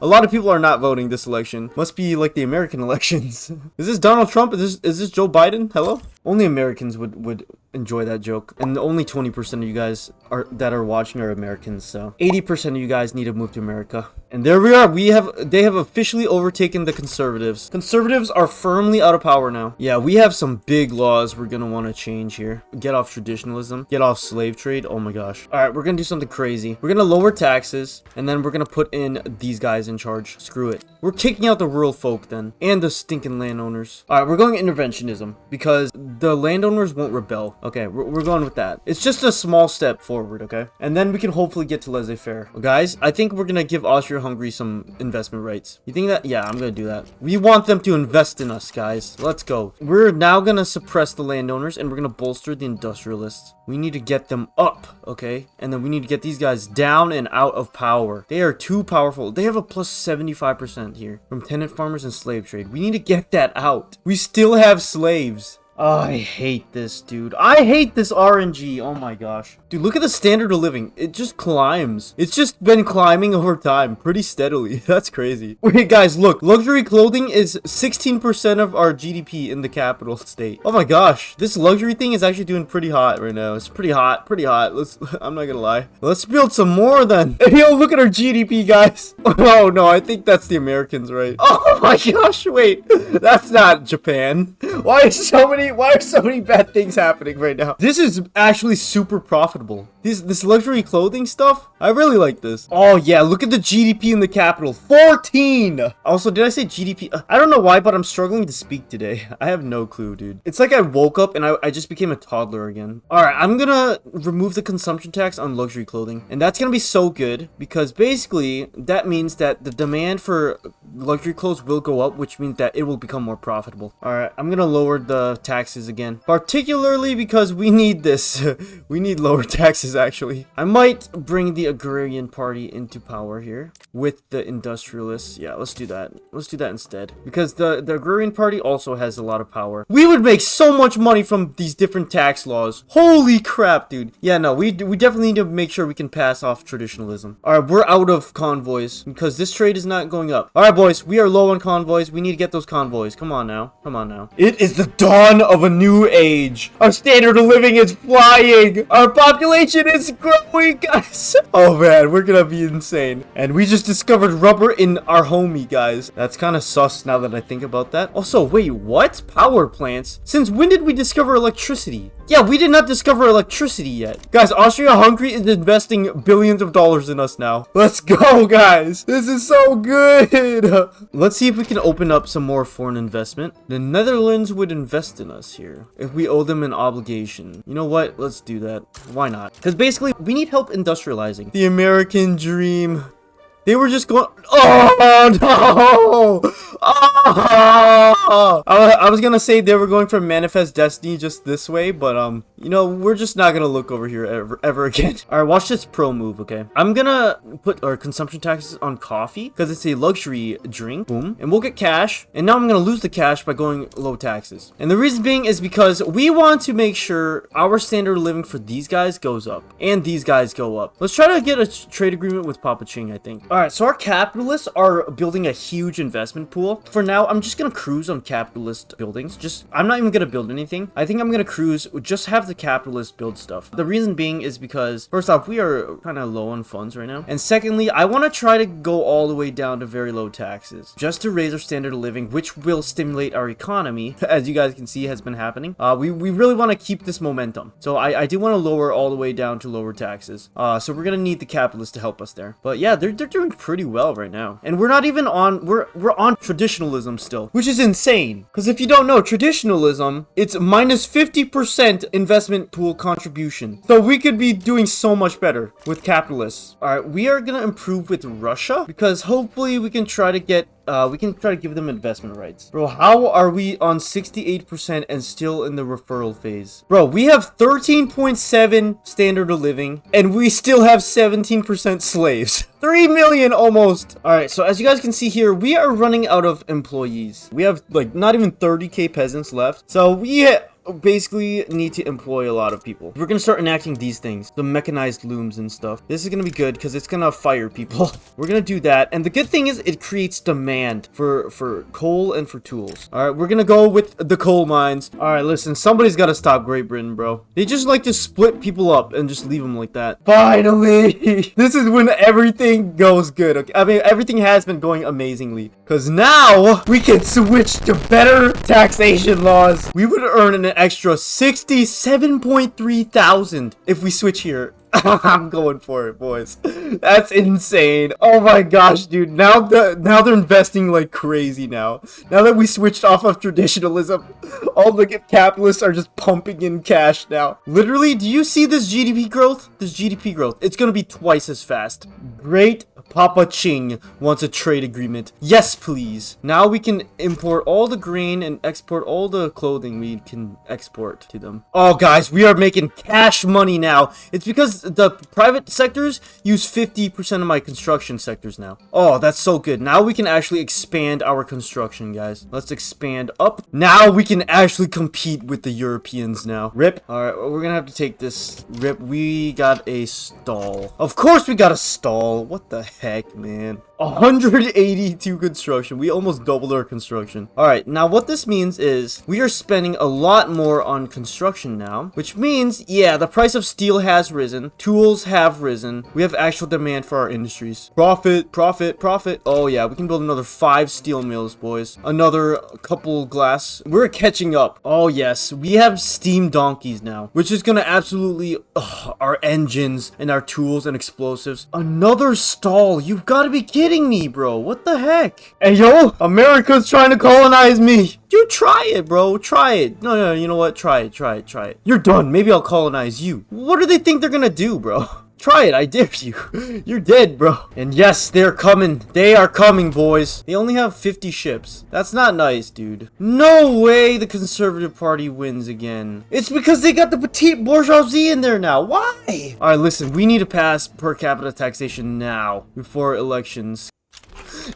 a lot of people are not voting this election. Must be like the American elections. Is this Donald Trump? Is this Joe Biden? Hello? Only Americans would enjoy that joke, and only 20% of you guys that are watching are Americans, so 80% of you guys need to move to America. And there we are. They have officially overtaken the conservatives. Conservatives are firmly out of power now. Yeah, we have some big laws we're gonna want to change here. Get off traditionalism, get off slave trade. Oh my gosh. All right, we're gonna do something crazy. We're gonna lower taxes, and then we're gonna put in these guys in charge. Screw it. We're kicking out the rural folk then, and the stinking landowners. All right, we're going interventionism because the landowners won't rebel. Okay, we're going with that. It's just a small step forward, okay? And then we can hopefully get to laissez-faire. Well, guys, I think we're gonna give Austria-Hungary some investment rights. You think that? Yeah, I'm gonna do that. We want them to invest in us, guys. Let's go. We're now gonna suppress the landowners, and we're gonna bolster the industrialists. We need to get them up, okay? And then we need to get these guys down and out of power. They are too powerful. They have a plus 75% here from tenant farmers and slave trade. We need to get that out. We still have slaves. Oh, I hate this, dude. I hate this RNG. Oh my gosh. Dude, look at the standard of living. It just climbs. It's just been climbing over time pretty steadily. That's crazy. Wait, guys, look. Luxury clothing is 16% of our GDP in the capital state. Oh my gosh. This luxury thing is actually doing pretty hot right now. It's pretty hot. Pretty hot. I'm not gonna lie. Let's build some more then. Yo, look at our GDP, guys. Oh no, I think that's the Americans, right? Oh my gosh, wait. That's not Japan. Why are so many bad things happening right now? This is actually super profitable. This luxury clothing stuff, I really like this. Oh yeah, look at the GDP in the capital, 14. Also, did I say GDP? I don't know why, but I'm struggling to speak today. I have no clue, dude. It's like I woke up and I just became a toddler again. All right, I'm gonna remove the consumption tax on luxury clothing, and that's gonna be so good because basically that means that the demand for luxury clothes will go up, which means that it will become more profitable. All right, I'm gonna lower the taxes again, particularly because we need this. We need lower taxes, actually. I might bring the agrarian party into power here with the industrialists. Yeah, let's do that. Let's do that instead, because the agrarian party also has a lot of power. We would make so much money from these different tax laws. Holy crap, dude. Yeah, no, we definitely need to make sure we can pass off traditionalism. All right, we're out of convoys because this trade is not going up. All right, boys, we are low on convoys. We need to get those convoys. Come on now. Come on now. It is the dawn of a new age. Our standard of living is flying. Our population is growing, guys. Oh man, we're gonna be insane. And we just discovered rubber in our homie, guys. That's kind of sus now that I think about that. Also, wait, what? Power plants? Since when did we discover electricity? Yeah, we did not discover electricity yet. Guys, Austria-Hungary is investing billions of dollars in us now. Let's go, guys. This is so good. Let's see if we can open up some more foreign investment. The Netherlands would invest in us here if we owe them an obligation. You know what? Let's do that. Why not? Because basically, we need help industrializing. The American dream. They were just going... Oh, no! Oh! I was gonna say they were going for Manifest Destiny just this way, but, you know, we're just not gonna look over here ever again. Alright, watch this pro move, okay? I'm gonna put our consumption taxes on coffee, because it's a luxury drink. Boom. And we'll get cash. And now I'm gonna lose the cash by going low taxes. And the reason being is because we want to make sure our standard of living for these guys goes up. And these guys go up. Let's try to get a trade agreement with Papa Ching, I think. Alright, so our capitalists are building a huge investment pool. For now, I'm just gonna cruise on capitalist buildings. I'm not even gonna build anything. I think I'm gonna cruise, just have the capitalists build stuff. The reason being is because, first off, we are kind of low on funds right now. And secondly, I want to try to go all the way down to very low taxes, just to raise our standard of living, which will stimulate our economy, as you guys can see has been happening. We really want to keep this momentum. So I do want to lower all the way down to lower taxes. So we're gonna need the capitalists to help us there. But yeah, they're doing pretty well right now. And we're not even on, we're on traditionalism still, which is insane. Because if you don't know, traditionalism, it's minus 50% investment pool contribution. So we could be doing so much better with capitalists. All right, we are gonna improve with Russia because hopefully we can try to get give them investment rights. Bro, how are we on 68% and still in the referral phase? Bro, we have 13.7 standard of living and we still have 17% slaves. 3 million almost. All right, so as you guys can see here, we are running out of employees. We have like not even 30k peasants left. So we basically need to employ a lot of people. We're gonna start enacting these things, the mechanized looms and stuff. This is gonna be good because it's gonna fire people. We're gonna do that, and the good thing is it creates demand for coal and for tools. All right, we're gonna go with the coal mines. All right, listen, somebody's got to stop Great Britain, bro. They just like to split people up and just leave them like that. Finally. This is when everything goes good. Okay, I mean, everything has been going amazingly because now we can switch to better taxation laws. We would earn an extra 67.3 thousand if we switch here. I'm going for it, boys. That's insane. Oh my gosh, dude. Now they're investing like crazy now. Now that we switched off of traditionalism, all the capitalists are just pumping in cash now. Literally, do you see this GDP growth? This GDP growth. It's gonna be twice as fast. Great Papa Ching wants a trade agreement. Yes, please. Now we can import all the grain and export all the clothing we can export to them. Oh, guys, we are making cash money now. It's because the private sectors use 50% of my construction sectors now. Oh, that's so good. Now we can actually expand our construction, guys. Let's expand up. Now we can actually compete with the Europeans now. Rip. All right, we're gonna have to take this. Rip. We got a stall. Of course we got a stall. What the heck, man? 182 construction. We almost doubled our construction. All right, now what this means is we are spending a lot more on construction now, which means, yeah, the price of steel has risen. Tools have risen. We have actual demand for our industries. Profit, profit, profit. Oh, yeah, we can build another 5 steel mills, boys. Another couple glass. We're catching up. Oh, yes, we have steam donkeys now, which is gonna absolutely, our engines and our tools and explosives. Another stall. You've got to be kidding me, bro. What the heck? Hey, yo, America's trying to colonize me. You try it, bro. Try it. No, you know what? Try it. You're done. Maybe I'll colonize you. What do they think they're gonna do, bro? Try it, I dare you. You're dead, bro. And yes, they're coming. They are coming, boys. They only have 50 ships. That's not nice, dude. No way the Conservative Party wins again. It's because they got the petite bourgeoisie in there now. Why? All right, listen. We need to pass per capita taxation now before elections.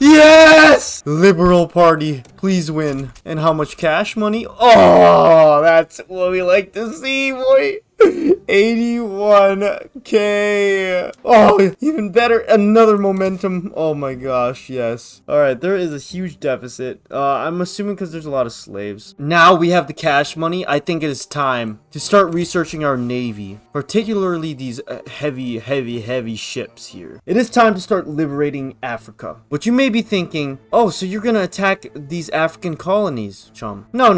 Yes! Liberal Party, please win. And how much cash money? Oh, that's what we like to see, boy. 81k. Oh, even better. Another momentum. Oh my gosh, yes. All right, there is a huge deficit. I'm assuming because there's a lot of slaves. Now we have the cash money. I think it is time to start researching our navy, particularly these heavy ships here. It is time to start liberating Africa. But you may be thinking, oh, so you're gonna attack these African colonies, chum. No.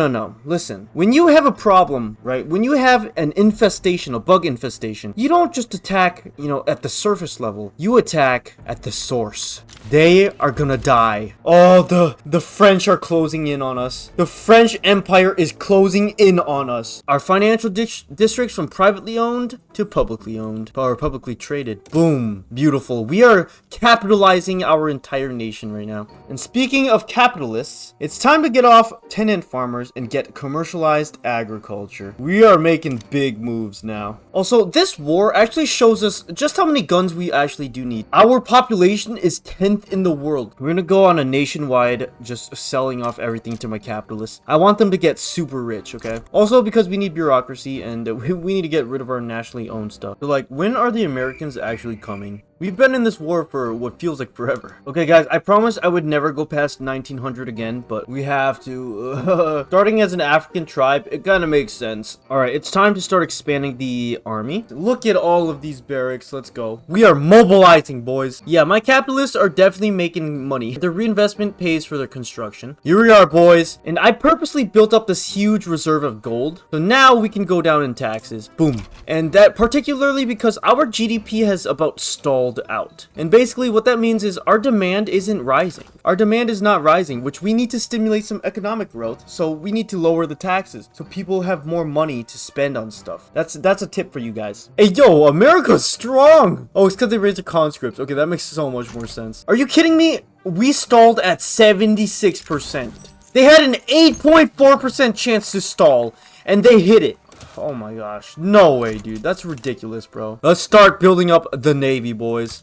Listen, when you have a problem, right? When you have an infestation, a bug infestation, you don't just attack, at the surface level. You attack at the source. They are gonna die. Oh, the French are closing in on us. The French Empire is closing in on us. Our financial districts from privately owned to publicly owned, or publicly traded. Boom. Beautiful. We are capitalizing our entire nation right now. And speaking of capitalists, it's time to get off tenant farmers and get commercialized agriculture. We are making big moves now. Also, this war actually shows us just how many guns we actually do need. Our population is 10th in the world. We're gonna go on a nationwide just selling off everything to my capitalists. I want them to get super rich, okay? Also, because we need bureaucracy and we need to get rid of our nationally owned stuff. So, like, when are the Americans actually coming? We've been in this war for what feels like forever. Okay, guys, I promised I would never go past 1900 again, but we have to. Starting as an African tribe, it kind of makes sense. All right, it's time to start expanding the army. Look at all of these barracks. Let's go. We are mobilizing, boys. Yeah, my capitalists are definitely making money. Their reinvestment pays for their construction. Here we are, boys. And I purposely built up this huge reserve of gold. So now we can go down in taxes. Boom. And that particularly because our GDP has about stalled out. And basically what that means is our demand isn't rising. Our demand is not rising, which we need to stimulate some economic growth. So we need to lower the taxes so people have more money to spend on stuff. That's a tip for you guys. Hey, yo, America's strong. Oh, it's because they raised the conscripts. Okay, that makes so much more sense. Are you kidding me? We stalled at 76%. They had an 8.4% chance to stall, and they hit it. Oh my gosh. No way, dude. That's ridiculous, bro. Let's start building up the Navy, boys.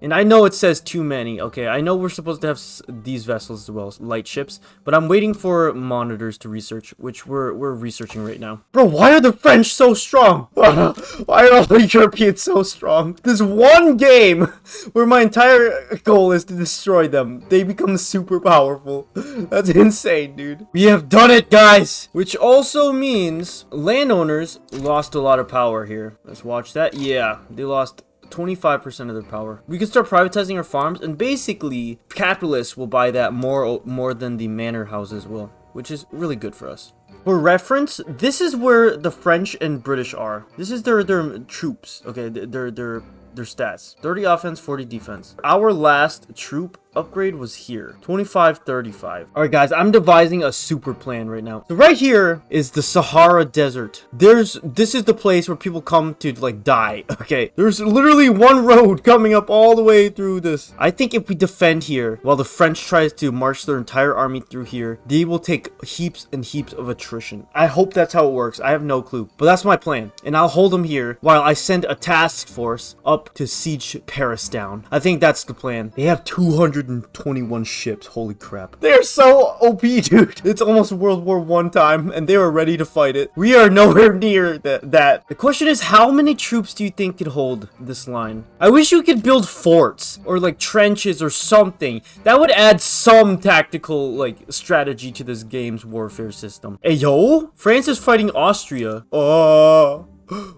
And I know it says too many. Okay, I know we're supposed to have these vessels as well, light ships. But I'm waiting for monitors to research, which we're researching right now. Bro, why are the French so strong? Why are all the Europeans so strong? This one game where my entire goal is to destroy them. They become super powerful. That's insane, dude. We have done it, guys. Which also means landowners lost a lot of power here. Let's watch that. Yeah, they lost 25% of their power. We can start privatizing our farms, and basically capitalists will buy that more than the manor houses will, which is really good for us. For reference, this is where the French and British are. This is their troops. Okay, their stats. 30 offense, 40 defense. Our last troop upgrade was here. 25-35. All right, guys, I'm devising a super plan right now. So right here is the Sahara Desert. This is the place where people come to like die. Okay, there's literally one road coming up all the way through this. I think if we defend here while the French tries to march their entire army through here, they will take heaps and heaps of attrition. I hope that's how it works. I have no clue, but that's my plan. And I'll hold them here while I send a task force up to siege Paris down. I think that's the plan. They have 221 ships. Holy crap. They're so OP, dude. It's almost World War I time, and they were ready to fight it. We are nowhere near that. The question is, how many troops do you think could hold this line? I wish you could build forts or like trenches or something. That would add some tactical like strategy to this game's warfare system. Hey, yo, France is fighting Austria.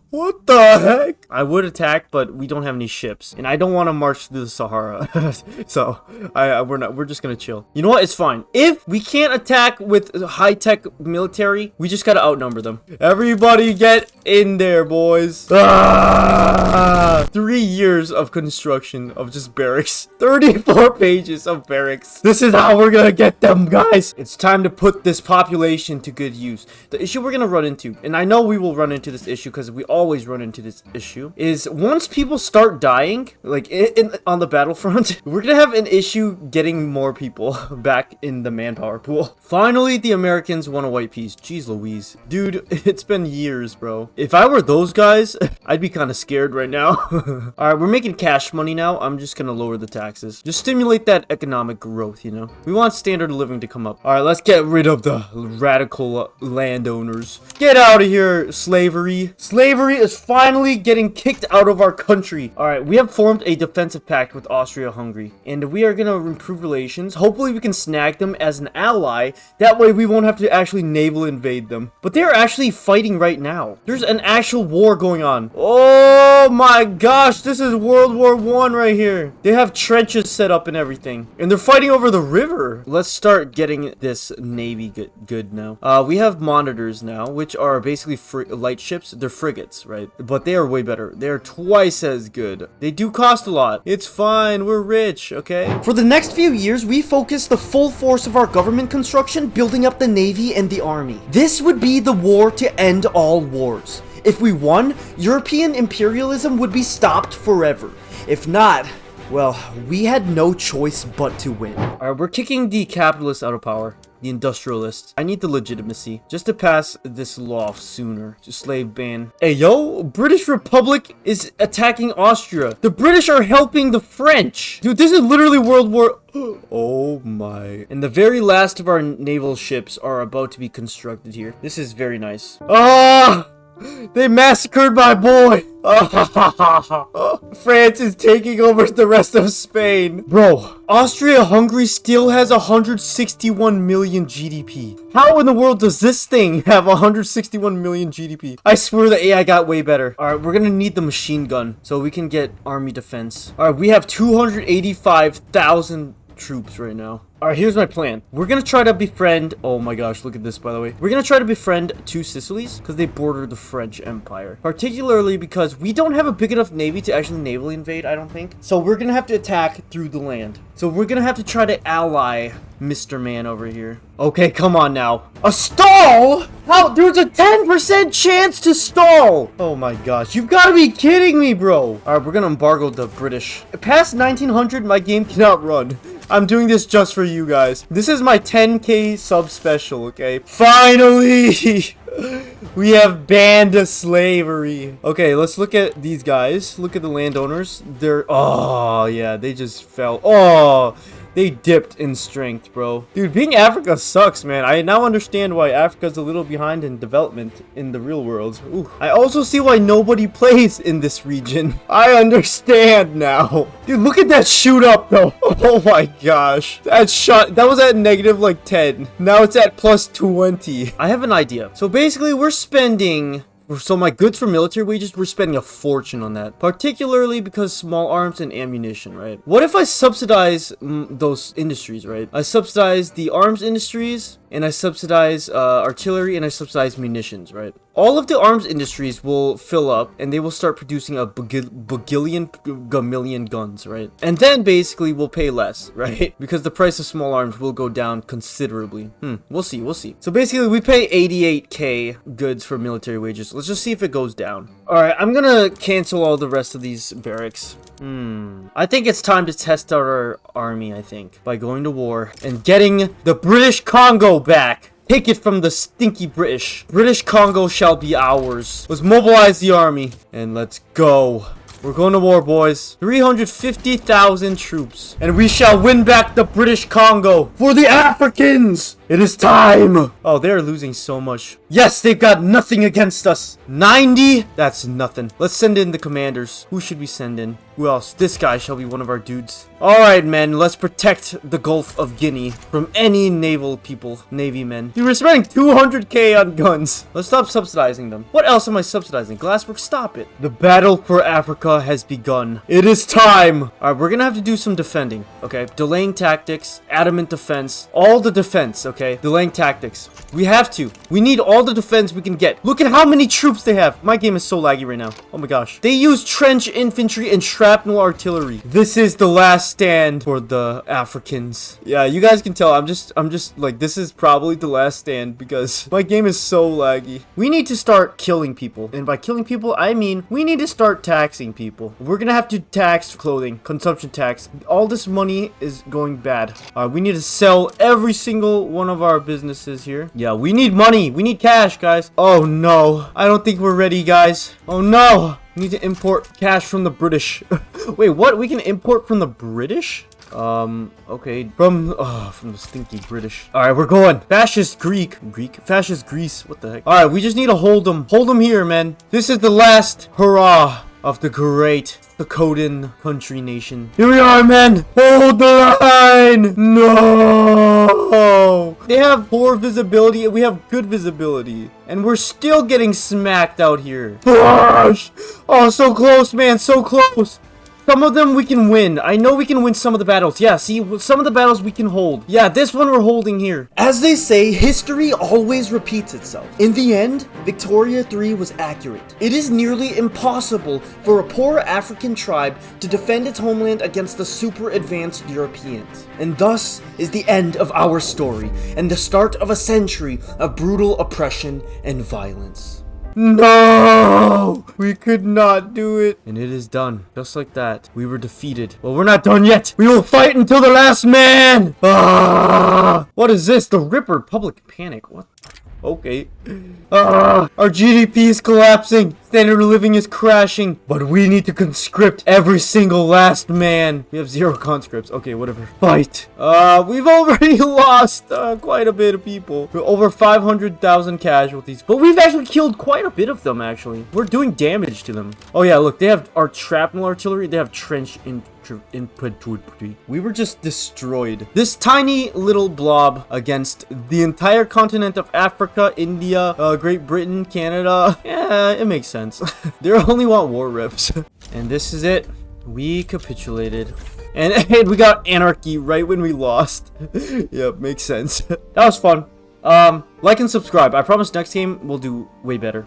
What the heck? I would attack, but we don't have any ships, and I don't want to march through the Sahara. So we're just gonna chill. You know what? It's fine. If we can't attack with high-tech military, we just gotta outnumber them. Everybody get in there, boys. 3 years of construction of just barracks. 34 pages of barracks. This is how we're gonna get them, guys. It's time to put this population to good use. The issue we're gonna run into, and I know we will run into this issue because we always run into this issue, is once people start dying, like on the battlefront, we're gonna have an issue getting more people back in the manpower pool. Finally, the Americans won a white peace. Jeez Louise. Dude, it's been years, bro. If I were those guys, I'd be kind of scared right now. Alright, we're making cash money now. I'm just gonna lower the taxes. Just stimulate that economic growth, you know? We want standard of living to come up. Alright, let's get rid of the radical landowners. Get out of here, slavery. Slavery is finally getting kicked out of our country. All right, we have formed a defensive pact with Austria-Hungary, and we are gonna improve relations. Hopefully we can snag them as an ally. That way we won't have to actually naval invade them. But they're actually fighting right now. There's an actual war going on. Oh my gosh, this is World War I right here. They have trenches set up and everything, and they're fighting over the river. Let's start getting this navy good now. We have monitors now, which are basically light ships. They're frigates, right? But they are way better. They're twice as good. They do cost a lot. It's fine. We're rich, okay? For the next few years, we focused the full force of our government construction building up the navy and the army. This would be the war to end all wars. If we won, European imperialism would be stopped forever. If not, well, we had no choice but to win. Alright, we're kicking the capitalists out of power. The industrialists. I need the legitimacy just to pass this law sooner. Just slave ban. Hey, yo, British Republic is attacking Austria. The British are helping the French. Dude, this is literally World War... Oh my. And the very last of our naval ships are about to be constructed here. This is very nice. They massacred my boy! France is taking over the rest of Spain. Bro, Austria-Hungary still has 161 million GDP. How in the world does this thing have 161 million GDP? I swear the AI got way better. Alright, we're gonna need the machine gun so we can get army defense. Alright, we have 285,000 troops right now. Alright, here's my plan. We're gonna try to befriend... Oh my gosh, look at this, by the way. We're gonna try to befriend 2 Sicilies because they border the French Empire. Particularly because we don't have a big enough navy to actually navally invade, I don't think. So we're gonna have to attack through the land. So we're gonna have to try to ally Mr. Man over here. Okay, come on now. A stall? How? There's a 10% chance to stall. Oh my gosh, you've got to be kidding me, bro. Alright, we're gonna embargo the British. Past 1900, my game cannot run. I'm doing this just for you guys. This is my 10K sub special, okay? Finally! We have banned slavery. Okay, let's look at these guys. Look at the landowners. They're... Oh, yeah, they just fell. Oh... They dipped in strength, bro. Dude, being Africa sucks, man. I now understand why Africa's a little behind in development in the real world. Ooh. I also see why nobody plays in this region. I understand now. Dude, look at that shoot up, though. Oh my gosh. That was at negative like 10. Now it's at plus 20. I have an idea. So basically, we're spending So my goods for military wages, we're spending a fortune on that. Particularly because small arms and ammunition, right? What if I subsidize those industries, right? I subsidize the arms industries, and I subsidize artillery, and I subsidize munitions, right? All of the arms industries will fill up, and they will start producing a gamillion guns, right? And then basically we'll pay less, right? Because the price of small arms will go down considerably. We'll see, we'll see. So basically we pay 88k goods for military wages. Let's just see if it goes down. All right, I'm gonna cancel all the rest of these barracks. I think it's time to test out our army, I think, by going to war and getting the British Congo back. Take it from the stinky British. British Congo shall be ours. Let's mobilize the army and let's go. We're going to war, boys. 350,000 troops. And we shall win back the British Congo for the Africans. It is time. Oh, they're losing so much. Yes, they've got nothing against us. 90? That's nothing. Let's send in the commanders. Who should we send in? Who else? This guy shall be one of our dudes. All right, men. Let's protect the Gulf of Guinea from any Navy men. Dude, we're spending 200k on guns. Let's stop subsidizing them. What else am I subsidizing? Glassworks, stop it. The battle for Africa has begun. It is time. All right, we're gonna have to do some defending. Okay, delaying tactics, adamant defense, all the defense. Okay, delaying tactics. We have to. We need all the defense we can get. Look at how many troops they have. My game is so laggy right now. Oh my gosh. They use trench infantry and shrapnel artillery. This is the last stand for the Africans. Yeah, you guys can tell. I'm just like, this is probably the last stand because my game is so laggy. We need to start killing people. And by killing people, I mean we need to start taxing people. We're gonna have to tax clothing, consumption tax. All this money is going bad. We need to sell every single one of our businesses here. Yeah, we need money. We need cash, guys. Oh no. I don't think we're ready, guys. Oh no. We need to import cash from the British. Wait, what? We can import from the British? Okay. From the stinky British. All right, we're going. Fascist Fascist Greece. What the heck? All right, we just need to hold them. Hold them here, man. This is the last hurrah of the great Dakotan country nation. Here we are, men. Hold the line. No. They have poor visibility and we have good visibility. And we're still getting smacked out here. Gosh. Oh, so close, man. So close. Some of them we can win. I know we can win some of the battles. Yeah, see, some of the battles we can hold. Yeah, this one we're holding here. As they say, history always repeats itself. In the end, Victoria III was accurate. It is nearly impossible for a poor African tribe to defend its homeland against the super advanced Europeans. And thus is the end of our story and the start of a century of brutal oppression and violence. No! We could not do it. And it is done. Just like that. We were defeated. Well, we're not done yet. We will fight until the last man! Ah! What is this? The Ripper Public Panic. What? Okay. Our GDP is collapsing. Standard of living is crashing. But we need to conscript every single last man. We have 0 conscripts. Okay, whatever. Fight. We've already lost quite a bit of people. We're over 500,000 casualties. But we've actually killed quite a bit of them, actually. We're doing damage to them. Oh, yeah, look. They have our shrapnel artillery. They have trench infantry. We were just destroyed. This tiny little blob against the entire continent of Africa, India, Great Britain, Canada. Yeah, it makes sense. They only want war reps. And this is it. We capitulated. And we got anarchy right when we lost. Yep, makes sense. That was fun. Like and subscribe. I promise next game we'll do way better.